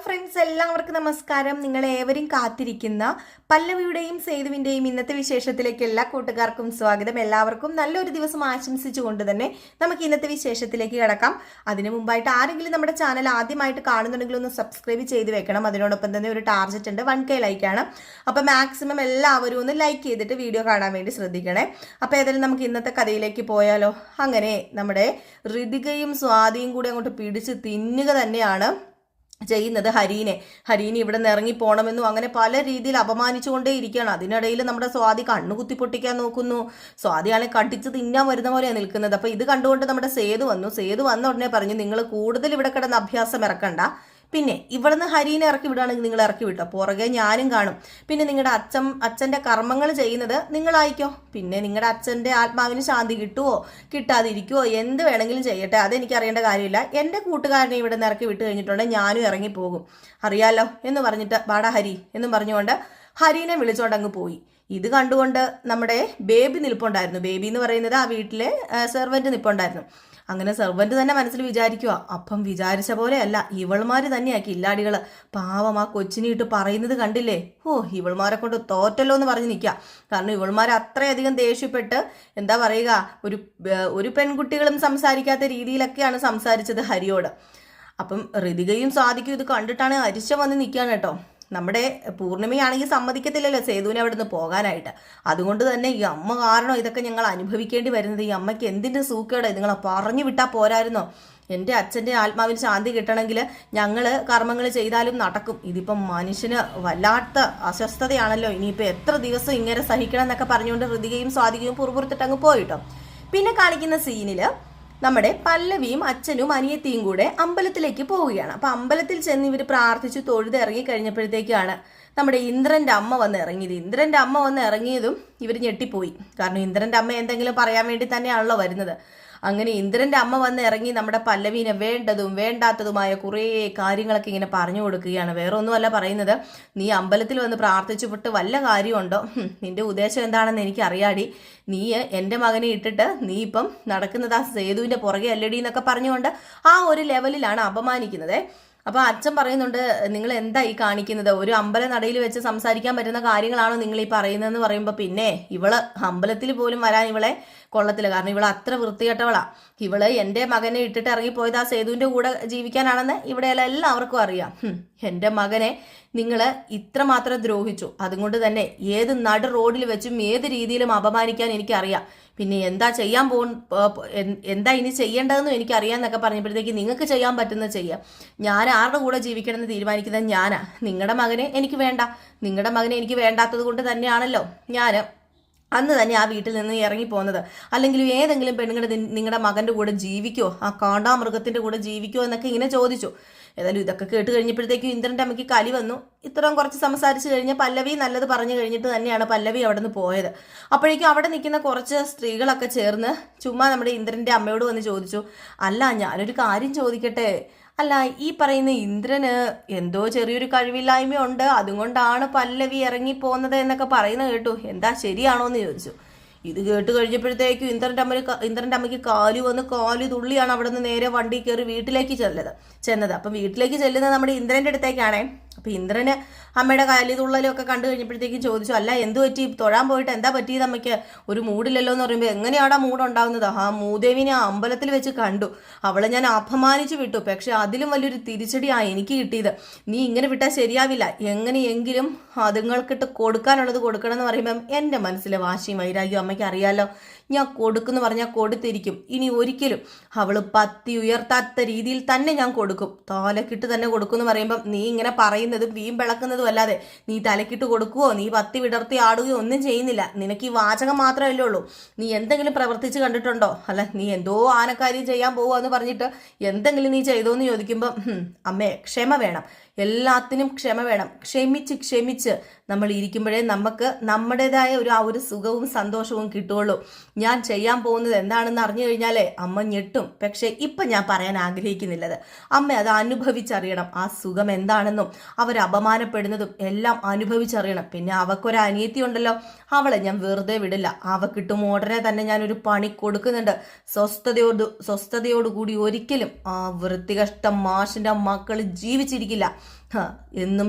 Friends, എല്ലാവർക്കും നമസ്കാരം. നിങ്ങളേവരും കാത്തിരിക്കുന്ന പല്ലവിയുടെയും സേതുവിൻ്റെയും ഇന്നത്തെ വിശേഷത്തിലേക്ക് എല്ലാ കൂട്ടുകാർക്കും സ്വാഗതം. എല്ലാവർക്കും നല്ലൊരു ദിവസം ആശംസിച്ചുകൊണ്ട് തന്നെ നമുക്ക് ഇന്നത്തെ വിശേഷത്തിലേക്ക് കിടക്കാം. അതിനു മുമ്പായിട്ട് ആരെങ്കിലും നമ്മുടെ ചാനൽ ആദ്യമായിട്ട് കാണുന്നുണ്ടെങ്കിൽ ഒന്ന് സബ്സ്ക്രൈബ് ചെയ്ത് വെക്കണം. അതിനോടൊപ്പം തന്നെ ഒരു ടാർഗറ്റ് ഉണ്ട്, 1K ലൈക്കാണ്. അപ്പോൾ മാക്സിമം എല്ലാവരും ഒന്ന് ലൈക്ക് ചെയ്തിട്ട് വീഡിയോ കാണാൻ വേണ്ടി ശ്രദ്ധിക്കണേ. അപ്പോൾ ഏതായാലും നമുക്ക് ഇന്നത്തെ കഥയിലേക്ക് പോയാലോ. അങ്ങനെ നമ്മുടെ ഋതികയും സ്വാതിയും കൂടി അങ്ങോട്ട് പിടിച്ച് തിന്നുക തന്നെയാണ് ചെയ്യുന്നത് ഹരീനെ ഇവിടെ നിന്ന് ഇറങ്ങി പോകണമെന്നും അങ്ങനെ പല രീതിയിൽ അപമാനിച്ചുകൊണ്ടേ ഇരിക്കുകയാണ്. അതിനിടയിൽ നമ്മുടെ സ്വാതി കണ്ണുകുത്തി പൊട്ടിക്കാൻ നോക്കുന്നു. സ്വാതിയാണെ കടിച്ച് തിന്നാൻ വരുന്ന പോലെയാണ് നിൽക്കുന്നത്. അപ്പോൾ ഇത് കണ്ടുകൊണ്ട് നമ്മുടെ സേതു വന്ന ഉടനെ പറഞ്ഞു, നിങ്ങൾ കൂടുതൽ ഇവിടെ കിടന്ന് അഭ്യാസം ഇറക്കണ്ട. പിന്നെ ഇവിടുന്ന് ഹരീനെ ഇറക്കി വിടുകയാണെങ്കിൽ നിങ്ങൾ ഇറക്കി വിട്ടോ, പുറകെ ഞാനും കാണും. പിന്നെ നിങ്ങളുടെ അച്ഛൻ്റെ കർമ്മങ്ങൾ ചെയ്യുന്നത് നിങ്ങളായിക്കോ. പിന്നെ നിങ്ങളുടെ അച്ഛൻ്റെ ആത്മാവിന് ശാന്തി കിട്ടുമോ കിട്ടാതിരിക്കുമോ എന്ത് വേണമെങ്കിലും ചെയ്യട്ടെ, അതെനിക്ക് അറിയേണ്ട കാര്യമില്ല. എൻ്റെ കൂട്ടുകാരനെ ഇവിടെ നിന്ന് ഇറക്കി വിട്ട് കഴിഞ്ഞിട്ടുണ്ടെങ്കിൽ ഞാനും ഇറങ്ങിപ്പോകും, അറിയാലോ എന്ന് പറഞ്ഞിട്ട് വാടാ ഹരി എന്നും പറഞ്ഞുകൊണ്ട് ഹരീനെ വിളിച്ചോണ്ട് അങ്ങ് പോയി. ഇത് കണ്ടുകൊണ്ട് നമ്മുടെ ബേബി നിൽപ്പുണ്ടായിരുന്നു. ബേബി എന്ന് പറയുന്നത് ആ വീട്ടിലെ സെർവൻറ്റ് നിൽപ്പുണ്ടായിരുന്നു. അങ്ങനെ സെർവൻറ്റ് തന്നെ മനസ്സിൽ വിചാരിക്കുക, അപ്പം വിചാരിച്ച പോലെയല്ല, ഇവൾമാർ തന്നെയാക്കി ഇല്ലാടികൾ. പാവം ആ കൊച്ചിനിട്ട് പറയുന്നത് കണ്ടില്ലേ, ഇവൾമാരെ കൊണ്ട് തോറ്റല്ലോ എന്ന് പറഞ്ഞ് നിൽക്കുക. കാരണം ഇവൾമാർ അത്രയധികം ദേഷ്യപ്പെട്ട് എന്താ പറയുക, ഒരു പെൺകുട്ടികളും സംസാരിക്കാത്ത രീതിയിലൊക്കെയാണ് സംസാരിച്ചത് ഹരിയോട്. അപ്പം ഋതികയും സാധിക്കും ഇത് കണ്ടിട്ടാണ് അരിശം വന്ന് നിൽക്കുകയാണ് കേട്ടോ. നമ്മുടെ പൂർണിമയാണെങ്കിൽ സമ്മതിക്കത്തില്ലല്ലോ സേതുവിനെ അവിടെ നിന്ന് പോകാനായിട്ട്. അതുകൊണ്ട് തന്നെ ഈ അമ്മ കാരണം ഇതൊക്കെ ഞങ്ങൾ അനുഭവിക്കേണ്ടി വരുന്നത്. ഈ അമ്മയ്ക്ക് എന്തിൻ്റെ സൂക്കേട്, നിങ്ങളെ പറഞ്ഞു വിട്ടാൽ പോരായിരുന്നോ? എൻ്റെ അച്ഛൻ്റെ ആത്മാവിന് ശാന്തി കിട്ടണമെങ്കിൽ ഞങ്ങൾ കർമ്മങ്ങൾ ചെയ്താലും നടക്കും. ഇതിപ്പം മനുഷ്യന് വല്ലാത്ത അസ്വസ്ഥതയാണല്ലോ. ഇനിയിപ്പോൾ എത്ര ദിവസം ഇങ്ങനെ സഹിക്കണം എന്നൊക്കെ പറഞ്ഞുകൊണ്ട് ഋതികയും സ്വാതികയും പുറപുറത്തിട്ട് അങ്ങ് പോയിട്ടോ. പിന്നെ കാണിക്കുന്ന സീനിൽ നമ്മുടെ പല്ലവിയും അച്ഛനും അനിയത്തിയും കൂടെ അമ്പലത്തിലേക്ക് പോവുകയാണ്. അപ്പൊ അമ്പലത്തിൽ ചെന്ന് ഇവർ പ്രാർത്ഥിച്ചു തൊഴുത് ഇറങ്ങി കഴിഞ്ഞപ്പോഴത്തേക്കാണ് നമ്മുടെ ഇന്ദ്രന്റെ അമ്മ വന്ന് ഇറങ്ങിയത്. ഇന്ദ്രന്റെ അമ്മ വന്ന് ഇറങ്ങിയതും ഇവർ ഞെട്ടിപ്പോയി. കാരണം ഇന്ദ്രന്റെ അമ്മ എന്തെങ്കിലും പറയാൻ വേണ്ടി തന്നെയാണല്ലോ വരുന്നത്. അങ്ങനെ ഇന്ദ്രന്റെ അമ്മ വന്ന് ഇറങ്ങി നമ്മുടെ പല്ലവീനെ വേണ്ടതും വേണ്ടാത്തതുമായ കുറേ കാര്യങ്ങളൊക്കെ ഇങ്ങനെ പറഞ്ഞു കൊടുക്കുകയാണ്. വേറെ ഒന്നുമല്ല പറയുന്നത്, നീ അമ്പലത്തിൽ വന്ന് പ്രാർത്ഥിച്ചുപെട്ട് വല്ല കാര്യമുണ്ടോ? നിന്റെ ഉദ്ദേശം എന്താണെന്ന് എനിക്ക് അറിയാടി. നീ എൻ്റെ മകനെ ഇട്ടിട്ട് നീ ഇപ്പം നടക്കുന്നത് ആ സേതുവിൻ്റെ പുറകെ അല്ലടി എന്നൊക്കെ പറഞ്ഞുകൊണ്ട് ആ ഒരു ലെവലിലാണ് അപമാനിക്കുന്നത്. അപ്പോൾ അച്ഛൻ പറയുന്നുണ്ട്, നിങ്ങൾ എന്താ ഈ കാണിക്കുന്നത്? ഒരു അമ്പല നടയിൽ വെച്ച് സംസാരിക്കാൻ പറ്റുന്ന കാര്യങ്ങളാണോ നിങ്ങൾ ഈ പറയുന്നതെന്ന് പറയുമ്പോൾ പിന്നെ ഇവള് അമ്പലത്തിൽ പോലും വരാൻ ഇവളെ കൊള്ളത്തില്ല. കാരണം ഇവള് അത്ര വൃത്തികെട്ടവളാ. ഇവള് എൻ്റെ മകനെ ഇട്ടിട്ട് ഇറങ്ങിപ്പോയത് ആ സേതുവിൻ്റെ കൂടെ ജീവിക്കാനാണെന്ന് ഇവിടെയെല്ലാം എല്ലാവർക്കും അറിയാം. എൻ്റെ മകനെ നിങ്ങൾ ഇത്രമാത്രം ദ്രോഹിച്ചു. അതുകൊണ്ട് തന്നെ ഏത് നടു റോഡിൽ വെച്ചും ഏത് രീതിയിലും അപമാനിക്കാൻ എനിക്കറിയാം. പിന്നെ എന്താ ചെയ്യാൻ എന്താ ഇനി ചെയ്യേണ്ടതെന്നും എനിക്കറിയാമെന്നൊക്കെ പറഞ്ഞപ്പോഴത്തേക്ക് നിങ്ങൾക്ക് ചെയ്യാൻ പറ്റുന്നത് ചെയ്യാം. ഞാൻ ആരുടെ കൂടെ ജീവിക്കണമെന്ന് തീരുമാനിക്കുന്നത് ഞാനാ. നിങ്ങളുടെ മകനെ എനിക്ക് വേണ്ട. നിങ്ങളുടെ മകനെ എനിക്ക് വേണ്ടാത്തത് കൊണ്ട് തന്നെയാണല്ലോ ഞാൻ അന്ന് തന്നെ ആ വീട്ടിൽ നിന്ന് ഇറങ്ങിപ്പോകുന്നത്. അല്ലെങ്കിൽ ഏതെങ്കിലും പെണ്ണുങ്ങൾ നിങ്ങളുടെ മകൻ്റെ കൂടെ ജീവിക്കുമോ, ആ കാണ്ടാമൃഗത്തിൻ്റെ കൂടെ ജീവിക്കുമോ എന്നൊക്കെ ഇങ്ങനെ ചോദിച്ചു. ഏതായാലും ഇതൊക്കെ കേട്ട് കഴിഞ്ഞപ്പോഴത്തേക്കും ഇന്ദ്രൻ്റെ അമ്മയ്ക്ക് കലി വന്നു. ഇത്രയും കുറച്ച് സംസാരിച്ച് കഴിഞ്ഞ് പല്ലവി നല്ലത് പറഞ്ഞു കഴിഞ്ഞിട്ട് തന്നെയാണ് പല്ലവി അവിടെ നിന്ന് പോയത്. അപ്പോഴേക്കും അവിടെ നിൽക്കുന്ന കുറച്ച് സ്ത്രീകളൊക്കെ ചേർന്ന് ചുമ്മാ നമ്മുടെ ഇന്ദ്രൻ്റെ അമ്മയോട് വന്ന് ചോദിച്ചു, അല്ല ഞാനൊരു കാര്യം ചോദിക്കട്ടെ, അല്ല ഈ പറയുന്ന ഇന്ദ്രന് എന്തോ ചെറിയൊരു കഴിവില്ലായ്മയുണ്ട്, അതുകൊണ്ടാണ് പല്ലവി ഇറങ്ങിപ്പോകുന്നത് എന്നൊക്കെ പറയുന്നത് കേട്ടു. എന്താ ശരിയാണോ എന്ന് ചോദിച്ചു. ഇത് കേട്ട് കഴിഞ്ഞപ്പോഴത്തേക്കും ഇന്ദ്രൻ്റെ അമ്മയ്ക്ക് കാലു തുള്ളിയാണ് അവിടെ നിന്ന് നേരെ വണ്ടി കയറി വീട്ടിലേക്ക് ചെന്നത്. അപ്പം വീട്ടിലേക്ക് ചെല്ലുന്നത് നമ്മുടെ ഇന്ദ്രൻ്റെ അടുത്തേക്കാണേ. അപ്പം ഇന്ദ്രന് അമ്മയുടെ കാലിതുള്ളലും ഒക്കെ കണ്ടു കഴിഞ്ഞപ്പോഴത്തേക്കും ചോദിച്ചു, അല്ല എന്ത് പറ്റി, തൊഴാൻ പോയിട്ട് എന്താ പറ്റിയത് അമ്മയ്ക്ക്? ഒരു മൂഡില്ലല്ലോ എന്ന് പറയുമ്പോൾ എങ്ങനെയാണ് ആ മൂടുണ്ടാവുന്നത്? ആ മൂദേവിനെ ആ അമ്പലത്തിൽ വെച്ച് കണ്ടു, അവളെ ഞാൻ അപമാനിച്ചു വിട്ടു. പക്ഷെ അതിലും വലിയൊരു തിരിച്ചടിയാണ് എനിക്ക് കിട്ടിയത്. നീ ഇങ്ങനെ വിട്ടാൽ ശരിയാവില്ല, എങ്ങനെയെങ്കിലും അതുങ്ങൾക്കിട്ട് കൊടുക്കാനുള്ളത് കൊടുക്കണം എന്ന് പറയുമ്പം എൻ്റെ മനസ്സിലെ വാശിയും വൈരാഗ്യം അമ്മയ്ക്ക് അറിയാലോ. ഞാൻ കൊടുക്കുമെന്ന് പറഞ്ഞാൽ കൊടുത്തിരിക്കും. ഇനി ഒരിക്കലും അവൾ പത്തി ഉയർത്താത്ത രീതിയിൽ തന്നെ ഞാൻ കൊടുക്കും, തലക്കിട്ട് തന്നെ കൊടുക്കുമെന്ന് പറയുമ്പം നീ ഇങ്ങനെ പറയുന്നതും വീമ്പിളക്കുന്നതും അല്ലാതെ നീ തലക്കിട്ട് കൊടുക്കുവോ, നീ പത്തി വിടർത്തി ആടുകയോ ഒന്നും ചെയ്യുന്നില്ല. നിനക്ക് ഈ വാചകം മാത്രമല്ലേ ഉള്ളൂ. നീ എന്തെങ്കിലും പ്രവർത്തിച്ച് കണ്ടിട്ടുണ്ടോ? അല്ല നീ എന്തോ ആനക്കാര്യം ചെയ്യാൻ പോവുക എന്ന് പറഞ്ഞിട്ട് എന്തെങ്കിലും നീ ചെയ്തോ എന്ന് ചോദിക്കുമ്പോൾ അമ്മേ ക്ഷമ വേണം, എല്ലാത്തിനും ക്ഷമ വേണം. ക്ഷമിച്ച് നമ്മൾ ഇരിക്കുമ്പോഴേ നമുക്ക് നമ്മുടേതായ ആ ഒരു സുഖവും സന്തോഷവും കിട്ടുള്ളൂ. ഞാൻ ചെയ്യാൻ പോകുന്നത് എന്താണെന്ന് അറിഞ്ഞു കഴിഞ്ഞാലേ അമ്മ ഞെട്ടും. പക്ഷേ ഇപ്പം ഞാൻ പറയാൻ ആഗ്രഹിക്കുന്നില്ലത്. അമ്മ അത് അനുഭവിച്ചറിയണം, ആ സുഖം എന്താണെന്നും അവർ അപമാനപ്പെടുന്നതും എല്ലാം അനുഭവിച്ചറിയണം. പിന്നെ അവക്കൊരു അനിയത്തി ഉണ്ടല്ലോ, അവളെ ഞാൻ വെറുതെ വിടില്ല. അവക്കിട്ടും ഉടനെ തന്നെ ഞാനൊരു പണി കൊടുക്കുന്നുണ്ട്. സ്വസ്ഥതയോടുകൂടി ഒരിക്കലും ആ വൃത്തികഷ്ട മാഷിന്റെ മക്കൾ ജീവിച്ചിരിക്കില്ല. എന്നും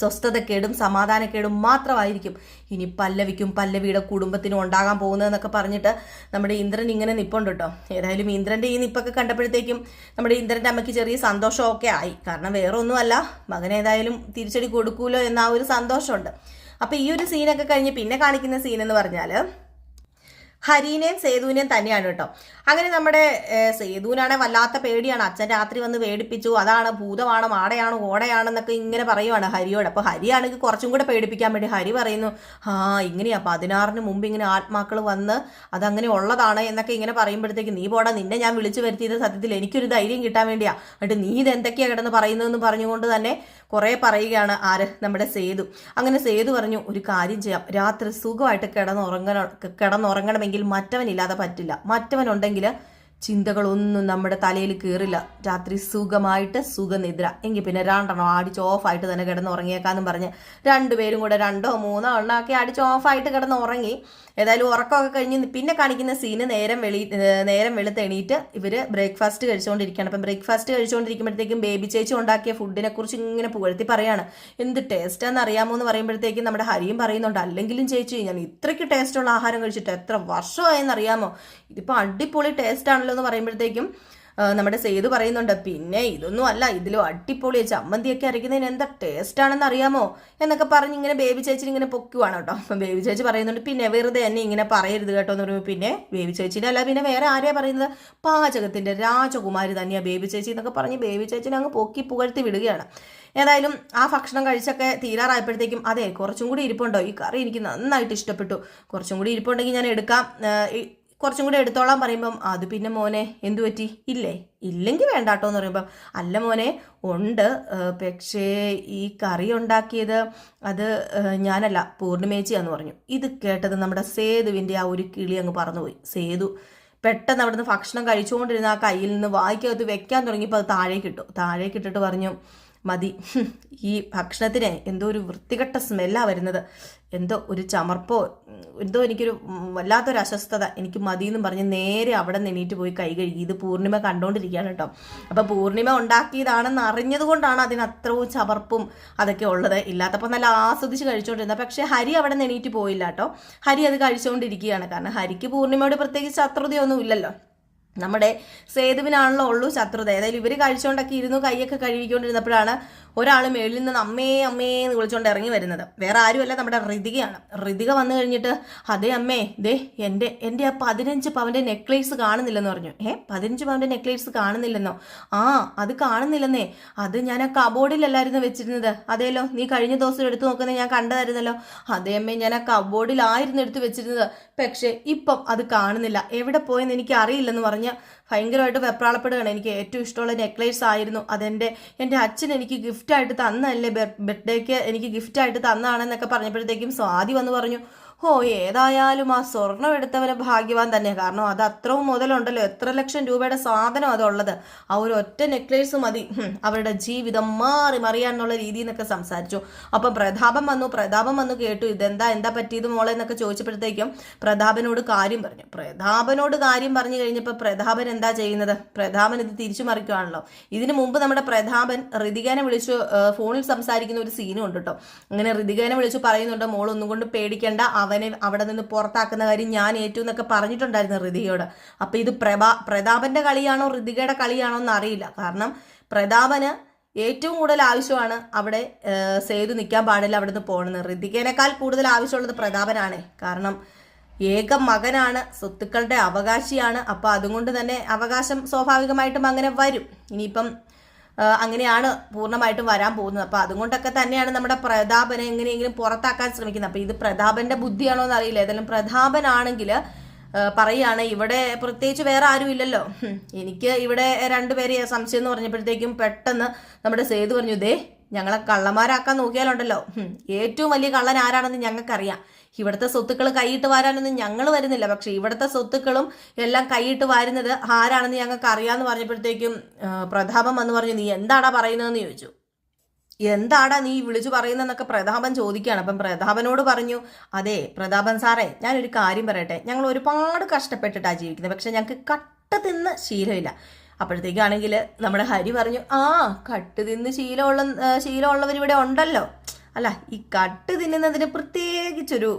സ്വസ്ഥതക്കേടും സമാധാനക്കേടും മാത്രമായിരിക്കും ഇനി പല്ലവിക്കും പല്ലവിയുടെ കുടുംബത്തിനും ഉണ്ടാകാൻ പോകുന്നതെന്നൊക്കെ പറഞ്ഞിട്ട് നമ്മുടെ ഇന്ദ്രൻ ഇങ്ങനെ നിപ്പുണ്ട് കേട്ടോ. ഏതായാലും ഇന്ദ്രൻ്റെ ഈ നിപ്പൊക്കെ കണ്ടപ്പോഴത്തേക്കും നമ്മുടെ ഇന്ദ്രൻ്റെ അമ്മയ്ക്ക് ചെറിയ സന്തോഷമൊക്കെ ആയി. കാരണം വേറെ ഒന്നുമല്ല, മകൻ ഏതായാലും തിരിച്ചടി കൊടുക്കൂലോ എന്ന ആ ഒരു സന്തോഷമുണ്ട്. അപ്പം ഈ ഒരു സീനൊക്കെ കഴിഞ്ഞ് പിന്നെ കാണിക്കുന്ന സീൻ എന്ന് പറഞ്ഞാൽ ഹരീനെയും സേതുവിനെയും തന്നെയാണ് കേട്ടോ. അങ്ങനെ നമ്മുടെ സേതുവിനാണെ വല്ലാത്ത പേടിയാണ്. അച്ഛൻ രാത്രി വന്ന് പേടിപ്പിച്ചു, അതാണ് ഭൂതമാണ്, മാടയാണ്, ഓടയാണെന്നൊക്കെ ഇങ്ങനെ പറയുവാണ് ഹരിയോട്. അപ്പോൾ ഹരിയാണെങ്കിൽ കുറച്ചും കൂടെ പേടിപ്പിക്കാൻ വേണ്ടി ഹരി പറയുന്നു, ഇങ്ങനെയാ 16-ന് മുമ്പ് ഇങ്ങനെ ആത്മാക്കൾ വന്ന് അതങ്ങനെ ഉള്ളതാണ് എന്നൊക്കെ ഇങ്ങനെ പറയുമ്പോഴത്തേക്ക്, നീ പോടാ, നിന്നെ ഞാൻ വിളിച്ചു വരുത്തിയത് സത്യത്തിൽ എനിക്കൊരു ധൈര്യം കിട്ടാൻ വേണ്ടിയാ, എന്നിട്ട് നീ ഇത് എന്തൊക്കെയാണ് കിടന്ന് പറയുന്നതെന്ന് പറഞ്ഞുകൊണ്ട് തന്നെ കുറേ പറയുകയാണ് ആര്, നമ്മുടെ സേതു. അങ്ങനെ സേതു പറഞ്ഞു, ഒരു കാര്യം ചെയ്യാം, രാത്രി സുഖമായിട്ട് കിടന്നുറങ്ങണമെങ്കിൽ മറ്റവനില്ലാതെ പറ്റില്ല. മറ്റവനുണ്ടെങ്കിൽ ചിന്തകളൊന്നും നമ്മുടെ തലയിൽ കയറില്ല. രാത്രി സുഖമായിട്ട് സുഖനിദ്ര. എങ്കിൽ പിന്നെ 2 അടിച്ച് ഓഫായിട്ട് തന്നെ കിടന്നുറങ്ങിയേക്കാന്നും പറഞ്ഞ് രണ്ടുപേരും കൂടെ 2 or 3 എണ്ണമൊക്കെ അടിച്ച് ഓഫായിട്ട് കിടന്നുറങ്ങി. ഏതായാലും ഉറക്കമൊക്കെ കഴിഞ്ഞ് പിന്നെ കാണിക്കുന്ന സീന് നേരം വെളുത്ത് എണീറ്റ് ഇവർ ബ്രേക്ക്ഫാസ്റ്റ് കഴിച്ചുകൊണ്ടിരിക്കുകയാണ്. അപ്പം ബ്രേക്ക്ഫാസ്റ്റ് കഴിച്ചുകൊണ്ടിരിക്കുമ്പോഴത്തേക്കും ബേബി ചേച്ചി ഉണ്ടാക്കിയ ഫുഡിനെ കുറിച്ച് ഇങ്ങനെ പുകഴ്ത്തി പറയാണ്. എന്ത് ടേസ്റ്റാന്ന് അറിയാമോ എന്ന് പറയുമ്പോഴത്തേക്കും നമ്മുടെ ഹരിയും പറയുന്നുണ്ട്, അല്ലെങ്കിലും ചേച്ചി ഞാൻ ഇത്രയ്ക്ക് ടേസ്റ്റുള്ള ആഹാരം കഴിച്ചിട്ട് എത്ര വർഷമായെന്ന് അറിയാമോ, ഇതിപ്പോൾ അടിപൊളി ടേസ്റ്റ് ആണല്ലോ എന്ന് പറയുമ്പോഴത്തേക്കും നമ്മുടെ സേതു പറയുന്നുണ്ട്, പിന്നെ ഇതൊന്നും അല്ല, ഇതിലും അടിപൊളി ചമ്മന്തിയൊക്കെ അരയ്ക്കുന്നതിന് എന്താ ടേസ്റ്റ് ആണെന്ന് അറിയാമോ എന്നൊക്കെ പറഞ്ഞ് ഇങ്ങനെ ബേബി ചേച്ചി ഇങ്ങനെ പൊക്കുവാണ് കേട്ടോ. അപ്പം ബേബി ചേച്ചി പറയുന്നുണ്ട്, പിന്നെ വെറുതെ എന്നെ ഇങ്ങനെ പറയരുത് കേട്ടോ എന്ന് പറയുമ്പോൾ, പിന്നെ ബേബി ചേച്ചിനെ അല്ല പിന്നെ വേറെ ആരെയാ പറയുന്നത്, പാചകത്തിന്റെ രാജകുമാരി തന്നെയാണ് ബേബി ചേച്ചി എന്നൊക്കെ പറഞ്ഞ് ബേബി ചേച്ചിനെ അങ്ങ് പൊക്കി പുകഴ്ത്തി വിടുകയാണ്. ഏതായാലും ആ ഭക്ഷണം കഴിച്ചൊക്കെ തീരാറായപ്പോഴത്തേക്കും, അതെ കുറച്ചും കൂടി ഇരിപ്പുണ്ടോ, ഈ കറി എനിക്ക് നന്നായിട്ട് ഇഷ്ടപ്പെട്ടു, കുറച്ചും കൂടി ഇരിപ്പുണ്ടെങ്കിൽ ഞാൻ എടുക്കാം, കുറച്ചും കൂടി എടുത്തോളാൻ പറയുമ്പം, അത് പിന്നെ മോനെ എന്തു പറ്റി, ഇല്ലെങ്കിൽ വേണ്ടാട്ടോ എന്ന് പറയുമ്പം, അല്ല മോനെ ഉണ്ട്, പക്ഷേ ഈ കറി ഉണ്ടാക്കിയത് അത് ഞാനല്ല പൂർണിമേച്ചിയാന്ന് പറഞ്ഞു. ഇത് കേട്ടത് നമ്മുടെ സേതുവിൻ്റെ ആ ഒരു കിളി അങ്ങ് പറന്നുപോയി. സേതു പെട്ടെന്ന് അവിടുന്ന് ഭക്ഷണം കഴിച്ചുകൊണ്ടിരുന്ന ആ കയ്യിൽ നിന്ന് വായിക്കകത്ത് വെക്കാൻ തുടങ്ങിയപ്പോൾ അത് താഴേക്കിട്ടിട്ട് പറഞ്ഞു, മതി, ഈ ഭക്ഷണത്തിന് എന്തോ ഒരു വൃത്തികെട്ട സ്മെല്ലാണ് വരുന്നത്, എന്തോ ഒരു ചമർപ്പോ എന്തോ എനിക്കൊരു വല്ലാത്തൊരു അസ്വസ്ഥത, എനിക്ക് മതിയെന്നും പറഞ്ഞ് നേരെ അവിടെ നിന്ന് എണീറ്റ് പോയി കൈ കഴുകി. ഇത് പൂർണിമ കണ്ടുകൊണ്ടിരിക്കുകയാണ് കേട്ടോ. അപ്പോൾ പൂർണിമ ഉണ്ടാക്കിയതാണെന്ന് അറിഞ്ഞത് കൊണ്ടാണ് അതിന് അത്രയും ചവർപ്പും അതൊക്കെ ഉള്ളത്. ഇല്ലാത്തപ്പോൾ നല്ല ആസ്വദിച്ച് കഴിച്ചുകൊണ്ടിരുന്നത്. പക്ഷേ ഹരി അവിടെ നിന്ന് എണീറ്റ് പോയില്ല കേട്ടോ. ഹരി അത് കഴിച്ചുകൊണ്ടിരിക്കുകയാണ്. കാരണം ഹരിക്ക് പൂർണിമയോട് പ്രത്യേകിച്ച് ശത്രുതയൊന്നും ഇല്ലല്ലോ. നമ്മുടെ സേതുവിനാണല്ലോ ഉള്ളൂ ശത്രുത. ഏതായാലും ഇവർ കഴിച്ചുകൊണ്ടൊക്കെ ഇരുന്നു കൈയൊക്കെ കഴുകിക്കൊണ്ടിരുന്നപ്പോഴാണ് ഒരാൾ മേളിൽ നിന്ന് അമ്മേ അമ്മേ എന്ന് വിളിച്ചുകൊണ്ട് ഇറങ്ങി വരുന്നത്. വേറെ ആരുമല്ല, നമ്മുടെ ഋതികയാണ്. ഋതിക വന്നു കഴിഞ്ഞിട്ട്, അതേ അമ്മേ, ദേ എൻ്റെ ആ 15 പവൻ്റെ നെക്ലേസ് കാണുന്നില്ലെന്ന് പറഞ്ഞു. 15 പവൻ്റെ നെക്ലേസ് കാണുന്നില്ലെന്നോ? അത് കാണുന്നില്ലെന്നേ, അത് ഞാൻ ആ കബോർഡിലല്ലായിരുന്നു വെച്ചിരുന്നത്. അതേലോ, നീ കഴിഞ്ഞ ദിവസം എടുത്തു നോക്കുന്നത് ഞാൻ കണ്ടതായിരുന്നല്ലോ. അതേ അമ്മേ, ഞാൻ ആ കബോർഡിലായിരുന്നു എടുത്ത് വെച്ചിരുന്നത്, പക്ഷേ ഇപ്പം അത് കാണുന്നില്ല, എവിടെ പോയെന്ന് എനിക്ക് അറിയില്ലെന്ന് പറഞ്ഞ് ഭയങ്കരമായിട്ട് വെപ്രാളപ്പെടുകയാണ്. എനിക്ക് ഏറ്റവും ഇഷ്ടമുള്ള നെക്ലേസ് ആയിരുന്നു, എൻ്റെ അച്ഛൻ എനിക്ക് ഗിഫ്റ്റായിട്ട് തന്നല്ലേ, ബർത്ത്ഡേക്ക് എനിക്ക് ഗിഫ്റ്റായിട്ട് തന്നാണെന്നൊക്കെ പറഞ്ഞപ്പോഴത്തേക്കും സ്വാതി വന്ന് പറഞ്ഞു, ഏതായാലും ആ സ്വർണം എടുത്തവരെ ഭാഗ്യവാൻ തന്നെ. കാരണം അത് അത്രയും മുതലുണ്ടല്ലോ, എത്ര ലക്ഷം രൂപയുടെ സാധനം അതുള്ളത്, ആ ഒരു ഒറ്റ നെക്ലേസ് മതി അവരുടെ ജീവിതം മറിയാന്നുള്ള രീതിയിൽ നിന്നൊക്കെ സംസാരിച്ചു. അപ്പം പ്രതാപം വന്നു കേട്ടു, എന്താ പറ്റിയത് മോളെ എന്നൊക്കെ ചോദിച്ചപ്പോഴത്തേക്കും പ്രതാപനോട് കാര്യം പറഞ്ഞു കഴിഞ്ഞപ്പോൾ പ്രതാപൻ എന്താ ചെയ്യുന്നത്, പ്രതാപൻ ഇത് തിരിച്ചു മറിക്കുകയാണല്ലോ. ഇതിനു മുമ്പ് നമ്മുടെ പ്രതാപൻ ഋതികനെ വിളിച്ചു ഫോണിൽ സംസാരിക്കുന്ന ഒരു സീനും ഉണ്ട് കേട്ടോ. അങ്ങനെ ഋതികനെ വിളിച്ചു പറയുന്നുണ്ട്, മോളൊന്നും കൊണ്ട് പേടിക്കേണ്ട, അവനെ അവിടെ നിന്ന് പുറത്താക്കുന്ന കാര്യം ഞാൻ ഏറ്റു എന്നൊക്കെ പറഞ്ഞിട്ടുണ്ടായിരുന്നു ഋതികയോട്. അപ്പൊ ഇത് പ്രതാപന്റെ കളിയാണോ ഋതികയുടെ കളിയാണോ എന്ന് അറിയില്ല. കാരണം പ്രതാപന് ഏറ്റവും കൂടുതൽ ആവശ്യമാണ് അവിടെ സേതു നിൽക്കാൻ പാടില്ല, അവിടെ നിന്ന് പോകണമെന്ന്. ഋതികേനേക്കാൾ കൂടുതൽ ആവശ്യമുള്ളത് പ്രതാപനാണ്. കാരണം ഏക മകനാണ്, സ്വത്തുക്കളുടെ അവകാശിയാണ്. അപ്പൊ അതുകൊണ്ട് തന്നെ അവകാശം സ്വാഭാവികമായിട്ടും അങ്ങനെ വരും. ഇനിയിപ്പം അങ്ങനെയാണ് പൂർണ്ണമായിട്ടും വരാൻ പോകുന്നത്. അപ്പം അതുകൊണ്ടൊക്കെ തന്നെയാണ് നമ്മുടെ പ്രതാപനെ എങ്ങനെയെങ്കിലും പുറത്താക്കാൻ ശ്രമിക്കുന്നത്. അപ്പം ഇത് പ്രതാപന്റെ ബുദ്ധിയാണോ എന്ന് അറിയില്ല. ഏതായാലും പ്രതാപനാണെങ്കിൽ പറയുകയാണ്, ഇവിടെ പ്രത്യേകിച്ച് വേറെ ആരും ഇല്ലല്ലോ, എനിക്ക് ഇവിടെ 2 പേരെ സംശയം എന്ന് പറഞ്ഞപ്പോഴത്തേക്കും പെട്ടെന്ന് നമ്മുടെ സേതു പറഞ്ഞു, ഞങ്ങളെ കള്ളന്മാരാക്കാൻ നോക്കിയാലുണ്ടല്ലോ, ഏറ്റവും വലിയ കള്ളൻ ആരാണെന്ന് ഞങ്ങൾക്കറിയാം. ഇവിടുത്തെ സ്വത്തുക്കൾ കൈയിട്ട് വാരാനൊന്നും ഞങ്ങൾ വരുന്നില്ല, പക്ഷെ ഇവിടുത്തെ സ്വത്തുക്കളും എല്ലാം കൈയിട്ട് വാരുന്നത് ആരാണെന്ന് ഞങ്ങൾക്ക് അറിയാമെന്ന് പറഞ്ഞപ്പോഴത്തേക്കും പ്രതാപം വന്ന് പറഞ്ഞു, നീ എന്താടാ പറയുന്നതെന്ന് ചോദിച്ചു. എന്താടാ നീ വിളിച്ചു പറയുന്നതെന്നൊക്കെ പ്രതാപൻ ചോദിക്കുകയാണ്. അപ്പം പ്രതാപനോട് പറഞ്ഞു, അതെ പ്രതാപൻ സാറേ, ഞാനൊരു കാര്യം പറയട്ടെ, ഞങ്ങൾ ഒരുപാട് കഷ്ടപ്പെട്ടിട്ടാണ് ജീവിക്കുന്നത്, പക്ഷെ ഞങ്ങൾക്ക് കട്ട് തിന്ന് ശീലമില്ല. അപ്പോഴത്തേക്കാണെങ്കിൽ നമ്മുടെ ഹരി പറഞ്ഞു, ആ കട്ട് തിന്ന് ശീലമുള്ളവർ ഇവിടെ ഉണ്ടല്ലോ, അല്ല ഈ കട്ട് തിന്നുന്നതിന് പ്രത്യേകിച്ചൊരു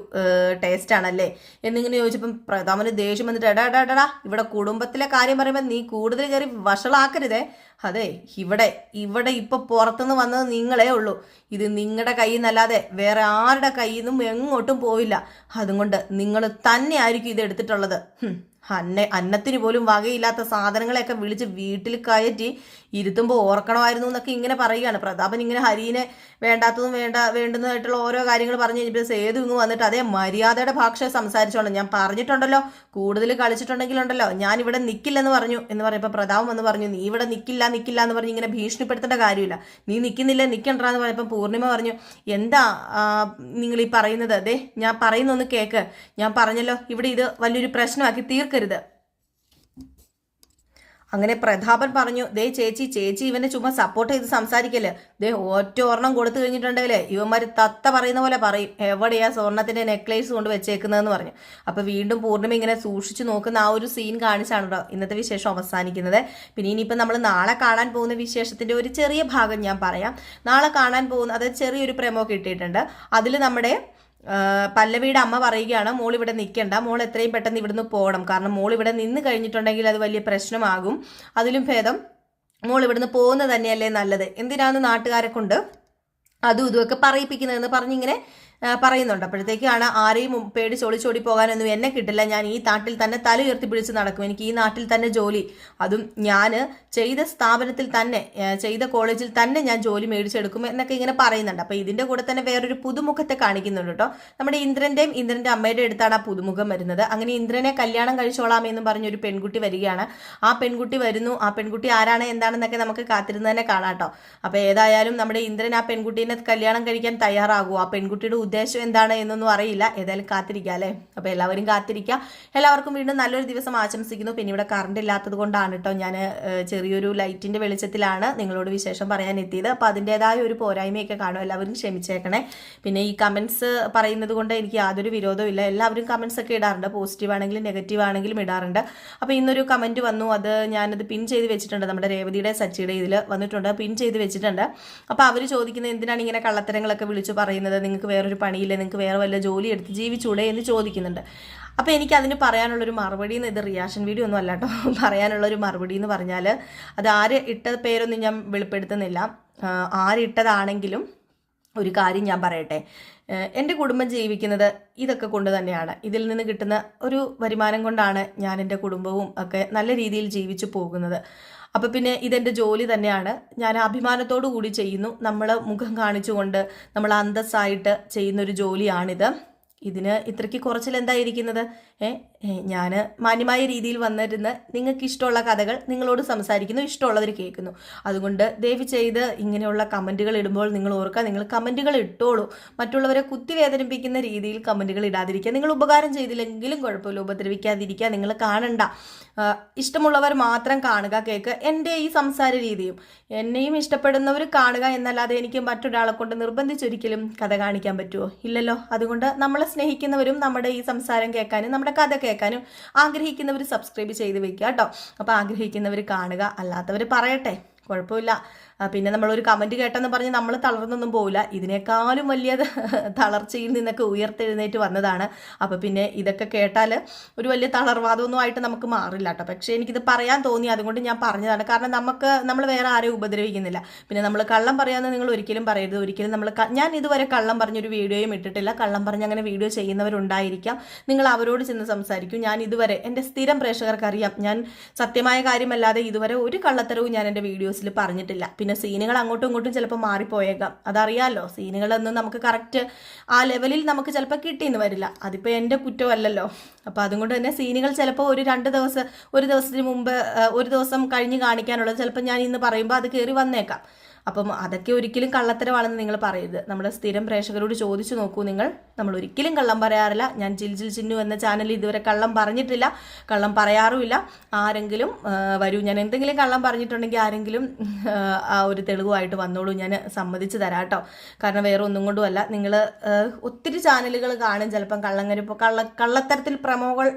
ടേസ്റ്റാണല്ലേ എന്നിങ്ങനെ ചോദിച്ചപ്പം പ്രതാപന് ദേഷ്യം വന്നിട്ട്, എടാ ഇവിടെ കുടുംബത്തിലെ കാര്യം പറയുമ്പോൾ നീ കൂടുതൽ കയറി വഷളാക്കരുതേ. അതെ ഇവിടെ ഇവിടെ ഇപ്പൊ പുറത്തുനിന്ന് വന്നത് നിങ്ങളേ ഉള്ളൂ. ഇത് നിങ്ങളുടെ കയ്യിൽ നിന്നല്ലാതെ വേറെ ആരുടെ കയ്യിൽ നിന്നും എങ്ങോട്ടും പോവില്ല. അതുകൊണ്ട് നിങ്ങൾ തന്നെ ആയിരിക്കും ഇത് എടുത്തിട്ടുള്ളത്. അന്നത്തിന് പോലും വകയില്ലാത്ത സാധനങ്ങളെയൊക്കെ വിളിച്ച് വീട്ടിൽ കയറ്റി ഇരുത്തുമ്പോൾ ഓർക്കണമായിരുന്നു എന്നൊക്കെ ഇങ്ങനെ പറയുകയാണ്. പ്രതാപൻ ഇങ്ങനെ ഹരീനെ വേണ്ടാത്തതും വേണ്ടുന്നതായിട്ടുള്ള ഓരോ കാര്യങ്ങൾ പറഞ്ഞു കഴിഞ്ഞപ്പോൾ സേതു ഇങ്ങ് വന്നിട്ട്, അതേ മര്യാദയുടെ ഭാഷ സംസാരിച്ചോളാം, ഞാൻ പറഞ്ഞിട്ടുണ്ടല്ലോ കൂടുതൽ കളിച്ചിട്ടുണ്ടെങ്കിലുണ്ടല്ലോ ഞാൻ ഇവിടെ നിൽക്കില്ലെന്ന് പറഞ്ഞു എന്ന് പറയുമ്പോൾ പ്രതാപം വന്ന് പറഞ്ഞു, നീ ഇവിടെ നിൽക്കില്ല എന്ന് പറഞ്ഞ് ഇങ്ങനെ ഭീഷണിപ്പെടുത്തേണ്ട കാര്യമില്ല, നീ നിൽക്കുന്നില്ല നിൽക്കണ്ടെന്ന് പറഞ്ഞപ്പോൾ പൂർണിമ പറഞ്ഞു, എന്താ നിങ്ങൾ ഈ പറയുന്നത്, അതെ ഞാൻ പറയുന്നൊന്ന് കേക്ക്, ഞാൻ പറഞ്ഞല്ലോ ഇവിടെ ഇത് വലിയൊരു പ്രശ്നമാക്കി തീർക്കരുത്. അങ്ങനെ പ്രതാപൻ പറഞ്ഞു, ദേ ചേച്ചി ഇവനെ ചുമ്മാ സപ്പോർട്ട് ചെയ്ത് സംസാരിക്കല്ലേ, ദേ ഒറ്റ ഒരെണ്ണം കൊടുത്തു കഴിഞ്ഞിട്ടുണ്ടെങ്കിലേ ഇവന്മാർ തത്ത പറയുന്ന പോലെ പറയും, എവിടെയാ സ്വർണ്ണത്തിന്റെ നെക്ലേസ് കൊണ്ട് വെച്ചേക്കുന്നതെന്ന് പറഞ്ഞു. അപ്പൊ വീണ്ടും പൂർണ്ണിമ ഇങ്ങനെ സൂക്ഷിച്ചു നോക്കുന്ന ആ ഒരു സീൻ കാണിച്ചാണ് കേട്ടോ ഇന്നത്തെ വിശേഷം അവസാനിക്കുന്നത്. പിന്നെ ഇനിയിപ്പോൾ നമ്മൾ നാളെ കാണാൻ പോകുന്ന വിശേഷത്തിന്റെ ഒരു ചെറിയ ഭാഗം ഞാൻ പറയാം. നാളെ കാണാൻ പോകുന്ന അതായത് ചെറിയൊരു പ്രമോ കിട്ടിയിട്ടുണ്ട്. അതിൽ നമ്മുടെ പല്ലവിയുടെ അമ്മ പറയുകയാണ്, മോൾ ഇവിടെ നിൽക്കണ്ട, മോൾ എത്രയും പെട്ടെന്ന് ഇവിടുന്ന് പോകണം, കാരണം മോൾ ഇവിടെ നിന്ന് കഴിഞ്ഞിട്ടുണ്ടെങ്കിൽ അത് വലിയ പ്രശ്നമാകും, അതിലും ഭേദം മോൾ ഇവിടുന്ന് പോകുന്നത് തന്നെയല്ലേ നല്ലത്, എന്തിനാണ് നാട്ടുകാരെ കൊണ്ട് അതും ഇതുമൊക്കെ പറയിപ്പിക്കുന്നതെന്ന് പറഞ്ഞിങ്ങനെ പറയുന്നുണ്ട്. അപ്പോഴത്തേക്കാണ് ആരെയും പേടിച്ച് ഒളിച്ചോടി പോകാനൊന്നും എന്നെ കിട്ടില്ല, ഞാൻ ഈ നാട്ടിൽ തന്നെ തല ഉയർത്തി പിടിച്ച് നടക്കും, എനിക്ക് ഈ നാട്ടിൽ തന്നെ ജോലി, അതും ഞാൻ ചെയ്ത സ്ഥാപനത്തിൽ തന്നെ ചെയ്ത കോളേജിൽ തന്നെ ഞാൻ ജോലി മേടിച്ചെടുക്കും എന്നൊക്കെ ഇങ്ങനെ പറയുന്നുണ്ട്. അപ്പോൾ ഇതിൻ്റെ കൂടെ തന്നെ വേറൊരു പുതുമുഖത്തെ കാണിക്കുന്നുണ്ട് കേട്ടോ. നമ്മുടെ ഇന്ദ്രൻ്റെ അമ്മയുടെ അടുത്താണ് ആ പുതുമുഖം വരുന്നത്. അങ്ങനെ ഇന്ദ്രനെ കല്യാണം കഴിച്ചോളാമെന്നും പറഞ്ഞൊരു പെൺകുട്ടി വരികയാണ്. ആ പെൺകുട്ടി വരുന്നു. ആ പെൺകുട്ടി ആരാണ് എന്താണെന്നൊക്കെ നമുക്ക് കാത്തിരുന്ന് തന്നെ കാണാം കേട്ടോ. അപ്പോൾ ഏതായാലും നമ്മുടെ ഇന്ദ്രൻ ആ പെൺകുട്ടീനെ കല്യാണം കഴിക്കാൻ തയ്യാറാകുമോ, ആ പെൺകുട്ടിയുടെ ഉദ്ദേശം എന്താണ് എന്നൊന്നും അറിയില്ല. ഏതായാലും കാത്തിരിക്കുക അല്ലേ. അപ്പോൾ എല്ലാവരും കാത്തിരിക്കുക. എല്ലാവർക്കും വീണ്ടും നല്ലൊരു ദിവസം ആശംസിക്കുന്നു. പിന്നെ ഇവിടെ കറണ്ട് ഇല്ലാത്തത് കൊണ്ടാണ് കേട്ടോ ഞാൻ ചെറിയൊരു ലൈറ്റിന്റെ വെളിച്ചത്തിലാണ് നിങ്ങളോട് വിശേഷം പറയാൻ എത്തിയത്. അപ്പോൾ അതിൻ്റെതായ ഒരു പോരായ്മയൊക്കെ കാണും, എല്ലാവരും ക്ഷമിച്ചേക്കണേ. പിന്നെ ഈ കമൻസ് പറയുന്നത് കൊണ്ട് എനിക്ക് യാതൊരു വിരോധവും ഇല്ല. എല്ലാവരും കമൻസ് ഒക്കെ ഇടാറുണ്ട്, പോസിറ്റീവ് ആണെങ്കിലും നെഗറ്റീവ് ആണെങ്കിലും ഇടാറുണ്ട്. അപ്പോൾ ഇന്നൊരു കമൻറ്റ് വന്നു, അത് ഞാനത് പിൻ ചെയ്ത് വെച്ചിട്ടുണ്ട്, നമ്മുടെ രേവതിയുടെ സച്ചിയുടെ ഇതിൽ വന്നിട്ടുണ്ട്, പിൻ ചെയ്ത് വെച്ചിട്ടുണ്ട്. അപ്പോൾ അവർ ചോദിക്കുന്നത്, എന്തിനാണ് ഇങ്ങനെ കള്ളത്തരങ്ങളൊക്കെ വിളിച്ചു പറയുന്നത്, നിങ്ങൾക്ക് വേറൊരു പണിയില്ലേ, നിങ്ങൾക്ക് വേറെ വല്ല ജോലി എടുത്ത് ജീവിച്ചൂടെ എന്ന് ചോദിക്കുന്നുണ്ട്. അപ്പോൾ എനിക്ക് അതിന് പറയാനുള്ളൊരു മറുപടി ഇത് റിയാക്ഷൻ വീഡിയോ ഒന്നും അല്ല കേട്ടോ, പറയാനുള്ളൊരു മറുപടി എന്ന് പറഞ്ഞാൽ അത് ആര് ഇട്ട പേരൊന്നും ഞാൻ വെളിപ്പെടുത്തുന്നില്ല. ആരിട്ടതാണെങ്കിലും ഒരു കാര്യം ഞാൻ പറയട്ടെ, എൻ്റെ കുടുംബം ജീവിക്കുന്നത് ഇതൊക്കെ കൊണ്ട് തന്നെയാണ്. ഇതിൽ നിന്ന് കിട്ടുന്ന ഒരു വരുമാനം കൊണ്ടാണ് ഞാൻ എൻ്റെ കുടുംബവും ഒക്കെ നല്ല രീതിയിൽ ജീവിച്ചു പോകുന്നത്. അപ്പോൾ പിന്നെ ഇതെൻ്റെ ജോലി തന്നെയാണ്, ഞാൻ അഭിമാനത്തോടു കൂടി ചെയ്യുന്നു. നമ്മൾ മുഖം കാണിച്ചുകൊണ്ട് നമ്മൾ അന്തസ്സായിട്ട് ചെയ്യുന്നൊരു ജോലിയാണിത്. ഇതിന് ഇത്രയ്ക്ക് കുറച്ചിൽ എന്തായിരിക്കുന്നത്? ഞാൻ മാന്യമായ രീതിയിൽ വന്നിരുന്ന് നിങ്ങൾക്ക് ഇഷ്ടമുള്ള കഥകൾ നിങ്ങളോട് സംസാരിക്കുന്നു, ഇഷ്ടമുള്ളവർ കേൾക്കുന്നു. അതുകൊണ്ട് ദയവ് ചെയ്ത് ഇങ്ങനെയുള്ള കമൻറ്റുകൾ ഇടുമ്പോൾ നിങ്ങൾ ഓർക്കുക, നിങ്ങൾ കമൻറ്റുകൾ ഇട്ടോളൂ. മറ്റുള്ളവരെ കുത്തി വേദനിപ്പിക്കുന്ന രീതിയിൽ കമൻറ്റുകൾ ഇടാതിരിക്കുക. നിങ്ങൾ ഉപകാരം ചെയ്തില്ലെങ്കിലും കുഴപ്പമില്ല, ഉപദ്രവിക്കാതിരിക്കുക. നിങ്ങൾ കാണണ്ട, ഇഷ്ടമുള്ളവർ മാത്രം കാണുക, കേൾക്കുക. എൻ്റെ ഈ സംസാര രീതിയും എന്നെയും ഇഷ്ടപ്പെടുന്നവർ കാണുക എന്നല്ലാതെ എനിക്ക് മറ്റൊരാളെ കൊണ്ട് നിർബന്ധിച്ചൊരിക്കലും കഥ കാണിക്കാൻ പറ്റുമോ? ഇല്ലല്ലോ. അതുകൊണ്ട് നമ്മളെ സ്നേഹിക്കുന്നവരും നമ്മുടെ ഈ സംസാരം കേൾക്കാനും നമ്മുടെ കഥ കേൾക്കാനും ആഗ്രഹിക്കുന്നവർ സബ്സ്ക്രൈബ് ചെയ്ത് വെക്കുക കേട്ടോ. അപ്പോൾ ആഗ്രഹിക്കുന്നവർ കാണുക, അല്ലാത്തവർ പറയട്ടെ, കുഴപ്പമില്ല. പിന്നെ നമ്മളൊരു കമൻറ്റ് കേട്ടെന്ന് പറഞ്ഞ് നമ്മൾ തളർന്നൊന്നും പോവില്ല. ഇതിനേക്കാളും വലിയ തളർച്ചയിൽ നിന്നൊക്കെ ഉയർത്തെഴുന്നേറ്റ് വന്നതാണ്. അപ്പോൾ പിന്നെ ഇതൊക്കെ കേട്ടാൽ ഒരു വലിയ തളർവാദമൊന്നും ആയിട്ട് നമുക്ക് മാറില്ല കേട്ടോ. പക്ഷേ എനിക്കിത് പറയാൻ തോന്നി, അതുകൊണ്ട് ഞാൻ പറഞ്ഞതാണ്. കാരണം നമ്മൾ വേറെ ആരെയും ഉപദ്രവിക്കുന്നില്ല. പിന്നെ നമ്മൾ കള്ളം പറയാമെന്ന് നിങ്ങൾ ഒരിക്കലും പറയരുത്. ഒരിക്കലും ഞാൻ ഇതുവരെ കള്ളം പറഞ്ഞൊരു വീഡിയോയും ഇട്ടിട്ടില്ല. കള്ളം പറഞ്ഞ് അങ്ങനെ വീഡിയോ ചെയ്യുന്നവരുണ്ടായിരിക്കാം, നിങ്ങൾ അവരോട് ചെന്ന് സംസാരിക്കും. ഞാൻ ഇതുവരെ എൻ്റെ സ്ഥിരം പ്രേക്ഷകർക്ക് അറിയാം, ഞാൻ സത്യമായ കാര്യമല്ലാതെ ഇതുവരെ ഒരു കള്ളത്തരവും ഞാൻ എൻ്റെ വീഡിയോസിൽ പറഞ്ഞിട്ടില്ല. പിന്നെ സീനുകൾ അങ്ങോട്ടും ഇങ്ങോട്ടും ചിലപ്പോൾ മാറിപ്പോയേക്കാം, അതറിയാമല്ലോ. സീനുകളൊന്നും നമുക്ക് കറക്റ്റ് ആ ലെവലിൽ നമുക്ക് ചിലപ്പോൾ കിട്ടിയെന്ന് വരില്ല, അതിപ്പോൾ എൻ്റെ കുറ്റമല്ലല്ലോ. അപ്പോൾ അതുകൊണ്ട് തന്നെ സീനുകൾ ചിലപ്പോൾ ഒരു ദിവസത്തിന് മുമ്പ് ഒരു ദിവസം കഴിഞ്ഞ് കാണിക്കാനുള്ളത് ചിലപ്പോൾ ഞാൻ ഇന്ന് പറയുമ്പോൾ അത് കയറി വന്നേക്കാം. അപ്പം അതൊക്കെ ഒരിക്കലും കള്ളത്തരമാണെന്ന് നിങ്ങൾ പറയരുത്. നമ്മുടെ സ്ഥിരം പ്രേക്ഷകരോട് ചോദിച്ചു നോക്കൂ നിങ്ങൾ. നമ്മൾ ഒരിക്കലും കള്ളം പറയാറില്ല. ഞാൻ ജിൽ ചിന്നു എന്ന ചാനലിൽ ഇതുവരെ കള്ളം പറഞ്ഞിട്ടില്ല, കള്ളം പറയാറുമില്ല. ആരെങ്കിലും വരൂ, ഞാൻ എന്തെങ്കിലും കള്ളം പറഞ്ഞിട്ടുണ്ടെങ്കിൽ ആരെങ്കിലും ആ ഒരു തെളിവുമായിട്ട് വന്നോളൂ, ഞാൻ സമ്മതിച്ച് തരാം കേട്ടോ. കാരണം വേറെ ഒന്നും കൊണ്ടുമല്ല, നിങ്ങൾ ഒത്തിരി ചാനലുകൾ കാണും, ചിലപ്പം കള്ളത്തരത്തിൽ പ്രമോകൾ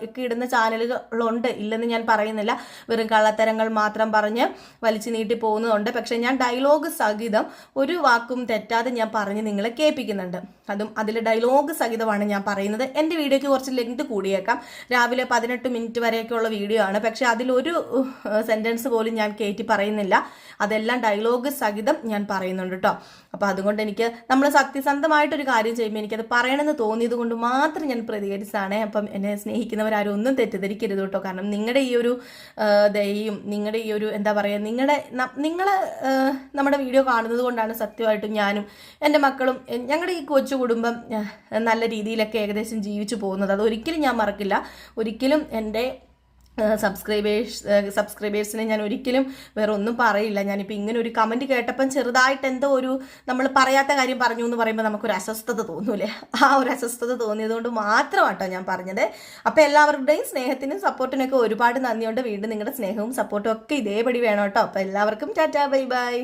ഒക്കെ ഇടുന്ന ചാനലുകളുണ്ട്, ഇല്ലെന്ന് ഞാൻ പറയുന്നില്ല. വെറും കള്ളത്തരങ്ങൾ മാത്രം പറഞ്ഞ് വലിച്ചു നീട്ടി പോകുന്നതുണ്ട്. പക്ഷെ ഞാൻ ഡയലോഗ് സഹിതം ഒരു വാക്കും തെറ്റാതെ ഞാൻ പറഞ്ഞ് നിങ്ങളെ കേൾപ്പിക്കുന്നുണ്ട്. അതും അതിൽ ഡയലോഗ് സഹിതമാണ് ഞാൻ പറയുന്നത്. എൻ്റെ വീഡിയോയ്ക്ക് കുറച്ച് ലെങ്ത് കൂടിയേക്കാം, രാവിലെ 18 മിനിറ്റ് വരെയൊക്കെയുള്ള വീഡിയോ ആണ്. പക്ഷെ അതിലൊരു സെൻറ്റൻസ് പോലും ഞാൻ കയറ്റി പറയുന്നില്ല, അതെല്ലാം ഡയലോഗ് സഹിതം ഞാൻ പറയുന്നുണ്ട് കേട്ടോ. അപ്പോൾ അതുകൊണ്ട് നമ്മൾ സത്യസന്ധമായിട്ടൊരു കാര്യം ചെയ്യുമ്പോൾ എനിക്കത് പറയണമെന്ന് തോന്നിയത് കൊണ്ട് മാത്രം ഞാൻ പ്രതികരിച്ചാണ്. അപ്പം എന്നെ സ്നേഹിക്കുന്നവരാരും ഒന്നും തെറ്റിദ്ധരിക്കരുത് കേട്ടോ. കാരണം നിങ്ങളുടെ ഈ ഒരു ദയയും നിങ്ങളുടെ ഈ ഒരു എന്താ പറയുക, നിങ്ങൾ നമ്മുടെ വീഡിയോ കാണുന്നത് കൊണ്ടാണ് സത്യമായിട്ടും ഞാനും എൻ്റെ മക്കളും ഞങ്ങളുടെ ഈ കൊച്ചു കുടുംബം നല്ല രീതിയിലൊക്കെ ജീവിച്ചു പോകുന്നത്. അതൊരിക്കലും ഞാൻ മറക്കില്ല. ഒരിക്കലും എൻ്റെ സബ്സ്ക്രൈബേഴ്സിനെ ഞാൻ ഒരിക്കലും വേറെ ഒന്നും പറയില്ല. ഞാനിപ്പോൾ ഇങ്ങനെ ഒരു കമൻറ്റ് കേട്ടപ്പം ചെറുതായിട്ട് എന്തോ ഒരു നമ്മൾ പറയാത്ത കാര്യം പറഞ്ഞു എന്ന് പറയുമ്പോൾ നമുക്കൊരു അസ്വസ്ഥത തോന്നൂലേ, ആ ഒരു അസ്വസ്ഥത തോന്നിയതുകൊണ്ട് മാത്രമാട്ടോ ഞാൻ പറഞ്ഞത്. അപ്പോൾ എല്ലാവരുടെയും സ്നേഹത്തിനും സപ്പോർട്ടിനൊക്കെ ഒരുപാട് നന്ദിയുണ്ട്. വീണ്ടും നിങ്ങളുടെ സ്നേഹവും സപ്പോർട്ടും ഒക്കെ ഇതേപടി വേണം കേട്ടോ. അപ്പോൾ എല്ലാവർക്കും ടാറ്റാ, ബൈ ബൈ.